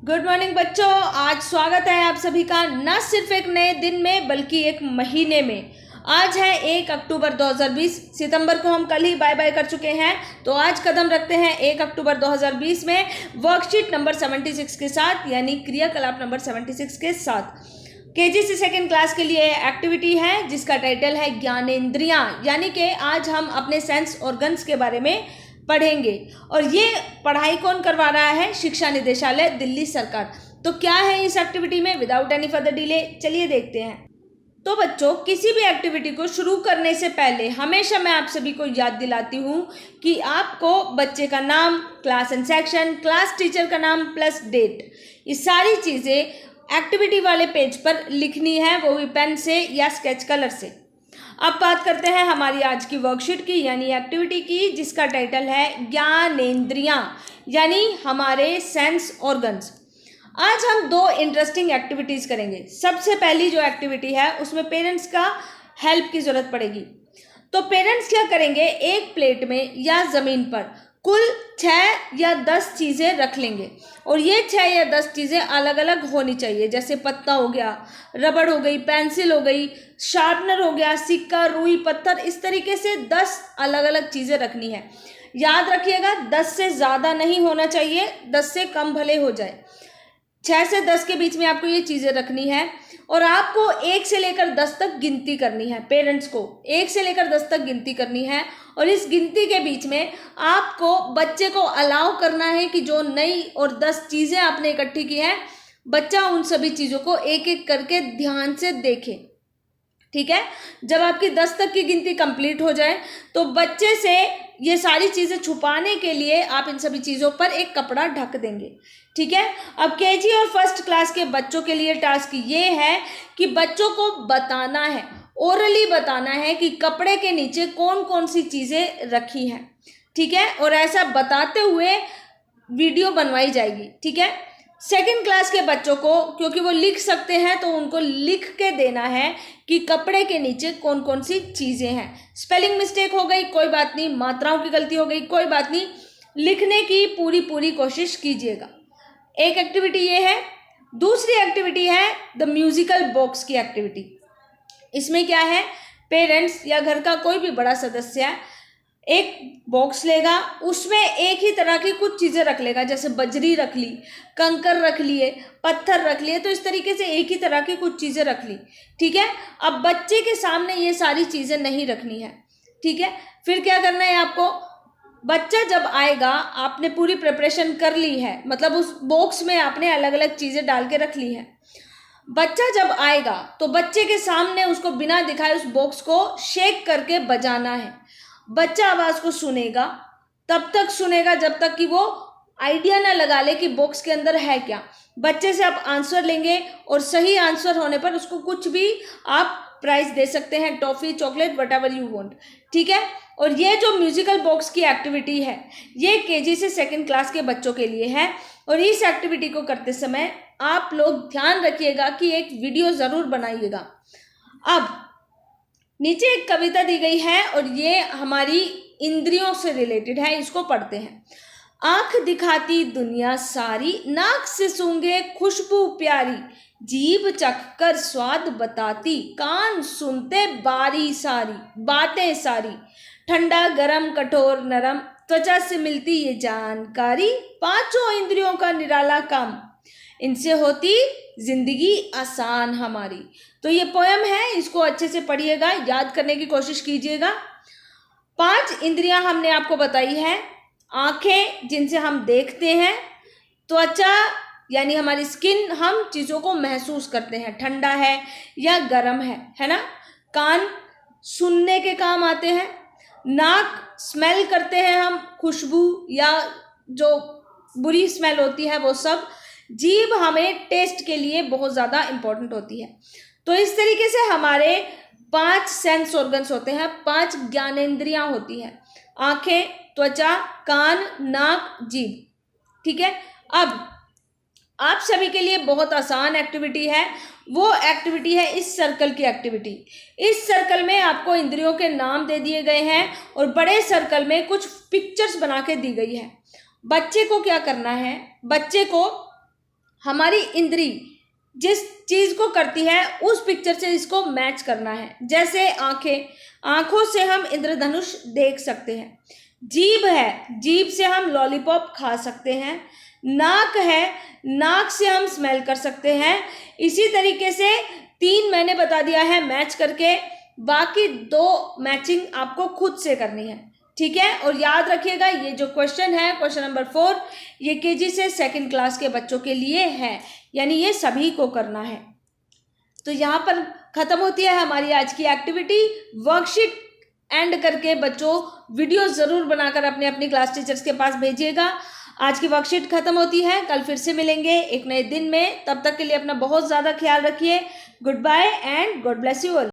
Good morning बच्चों। आज स्वागत है आप सभी का न सिर्फ एक नए दिन में बल्कि एक महीने में। आज है 1 अक्टूबर 2020। सितंबर को हम कल ही बाय बाय कर चुके हैं, तो आज कदम रखते हैं 1 अक्टूबर 2020 में वर्कशीट नंबर 76 के साथ, यानी क्रियाकलाप नंबर 76 के साथ। केजी से सेकेंड क्लास के लिए एक्टिविटी है जिसका टाइटल है ज्ञानेंद्रियां, यानी कि आज हम अपने सेंस ऑर्गन्स के बारे में पढ़ेंगे। और ये पढ़ाई कौन करवा रहा है? शिक्षा निदेशालय दिल्ली सरकार। तो क्या है इस एक्टिविटी में? विदाउट एनी फर्दर डिले चलिए देखते हैं। तो बच्चों, किसी भी एक्टिविटी को शुरू करने से पहले हमेशा मैं आप सभी को याद दिलाती हूँ कि आपको बच्चे का नाम, class and section, class teacher का नाम प्लस डेट, ये सारी चीज़ें एक्टिविटी वाले पेज पर लिखनी है, वो भी पेन से या स्केच कलर से। अब बात करते हैं हमारी आज की वर्कशीट की, यानी एक्टिविटी की, जिसका टाइटल है ज्ञानेंद्रियां, यानी हमारे सेंस ऑर्गन्स। आज हम दो इंटरेस्टिंग एक्टिविटीज़ करेंगे। सबसे पहली जो एक्टिविटी है उसमें पेरेंट्स का हेल्प की ज़रूरत पड़ेगी। तो पेरेंट्स क्या करेंगे, एक प्लेट में या ज़मीन पर कुल 6 या 10 चीज़ें रख लेंगे, और ये 6 या 10 चीज़ें अलग अलग होनी चाहिए। जैसे पत्ता हो गया, रबड़ हो गई, पेंसिल हो गई, शार्पनर हो गया, सिक्का, रुई, पत्थर, इस तरीके से 10 अलग अलग चीज़ें रखनी है। याद रखिएगा 10 से ज़्यादा नहीं होना चाहिए, 10 से कम भले हो जाए। 6 से 10 के बीच में आपको ये चीज़ें रखनी है, और आपको 1 से लेकर 10 तक गिनती करनी है। पेरेंट्स को 1 से लेकर 10 तक गिनती करनी है, और इस गिनती के बीच में आपको बच्चे को अलाउ करना है कि जो नई और 10 चीज़ें आपने इकट्ठी की हैं, बच्चा उन सभी चीज़ों को एक एक करके ध्यान से देखे। ठीक है, जब आपकी 10 तक की गिनती कंप्लीट हो जाए तो बच्चे से ये सारी चीज़ें छुपाने के लिए आप इन सभी चीज़ों पर एक कपड़ा ढक देंगे। ठीक है, अब केजी और फर्स्ट क्लास के बच्चों के लिए टास्क ये है कि बच्चों को बताना है, ओरली बताना है कि कपड़े के नीचे कौन कौन सी चीज़ें रखी हैं। ठीक है, और ऐसा बताते हुए वीडियो बनवाई जाएगी। ठीक है, सेकंड क्लास के बच्चों को, क्योंकि वो लिख सकते हैं, तो उनको लिख के देना है कि कपड़े के नीचे कौन कौन सी चीज़ें हैं। स्पेलिंग मिस्टेक हो गई कोई बात नहीं, मात्राओं की गलती हो गई कोई बात नहीं, लिखने की पूरी कोशिश कीजिएगा। एक एक्टिविटी ये है। दूसरी एक्टिविटी है द म्यूजिकल बॉक्स की एक्टिविटी। इसमें क्या है, पेरेंट्स या घर का कोई भी बड़ा सदस्य एक बॉक्स लेगा, उसमें एक ही तरह की कुछ चीज़ें रख लेगा। जैसे बजरी रख ली, कंकर रख लिए, पत्थर रख लिए, तो इस तरीके से एक ही तरह की कुछ चीज़ें रख ली। ठीक है, अब बच्चे के सामने ये सारी चीज़ें नहीं रखनी है। ठीक है, फिर क्या करना है आपको, बच्चा जब आएगा, आपने पूरी प्रिपरेशन कर ली है, मतलब उस बॉक्स में आपने अलग अलग चीज़ें डाल के रख ली है। बच्चा जब आएगा तो बच्चे के सामने उसको बिना दिखाए उस बॉक्स को शेक करके बजाना है। बच्चा आवाज़ को सुनेगा, तब तक सुनेगा जब तक कि वो आइडिया ना लगा ले कि बॉक्स के अंदर है क्या। बच्चे से आप आंसर लेंगे, और सही आंसर होने पर उसको कुछ भी आप प्राइज दे सकते हैं, toffee, chocolate, what ever you want. ठीक है, और ये जो म्यूजिकल बॉक्स की एक्टिविटी है, ये केजी से सेकेंड क्लास के बच्चों के लिए है। और इस एक्टिविटी को करते समय आप लोग ध्यान रखिएगा कि एक वीडियो ज़रूर बनाइएगा। अब नीचे एक कविता दी गई है, और ये हमारी इंद्रियों से रिलेटेड है, इसको पढ़ते हैं। आँख दिखाती दुनिया सारी, नाक से सूंघे खुशबू प्यारी, जीभ चखकर स्वाद बताती, कान सुनते बारी सारी बातें सारी, ठंडा गरम कठोर नरम, त्वचा से मिलती ये जानकारी, पांचों इंद्रियों का निराला काम, इनसे होती जिंदगी आसान हमारी। तो ये पोयम है, इसको अच्छे से पढ़िएगा, याद करने की कोशिश कीजिएगा। 5 इंद्रियां हमने आपको बताई है। आंखें जिनसे हम देखते हैं, त्वचा यानी हमारी स्किन, हम चीज़ों को महसूस करते हैं, ठंडा है या गर्म है ना। कान सुनने के काम आते हैं, नाक स्मेल करते हैं हम, खुशबू या जो बुरी स्मेल होती है वो सब, जीभ हमें टेस्ट के लिए बहुत ज़्यादा इम्पोर्टेंट होती है। तो इस तरीके से हमारे 5 सेंस ऑर्गन्स होते हैं, 5 ज्ञानेंद्रियां होती हैं, आंखें, त्वचा, कान, नाक, जीभ। ठीक है, अब आप सभी के लिए बहुत आसान एक्टिविटी है। वो एक्टिविटी है इस सर्कल की एक्टिविटी। इस सर्कल में आपको इंद्रियों के नाम दे दिए गए हैं, और बड़े सर्कल में कुछ पिक्चर्स बना के दी गई है। बच्चे को क्या करना है, बच्चे को हमारी इंद्री जिस चीज को करती है उस पिक्चर से इसको मैच करना है। जैसे आंखें, आंखों से हम इंद्रधनुष देख सकते हैं। जीभ है, जीभ से हम लॉलीपॉप खा सकते हैं। नाक है, नाक से हम स्मेल कर सकते हैं। इसी तरीके से 3 मैंने बता दिया है मैच करके, बाकी 2 मैचिंग आपको खुद से करनी है, ठीक है। और याद रखिएगा ये जो क्वेश्चन है, क्वेश्चन नंबर 4, ये केजी से 2nd क्लास के बच्चों के लिए है, यानी ये सभी को करना है। तो यहाँ पर खत्म होती है हमारी आज की एक्टिविटी। वर्कशीट एंड करके बच्चों वीडियो ज़रूर बनाकर अपने अपनी क्लास टीचर्स के पास भेजिएगा। आज की वर्कशीट खत्म होती है, कल फिर से मिलेंगे एक नए दिन में। तब तक के लिए अपना बहुत ज़्यादा ख्याल रखिए। Good bye and God bless you all.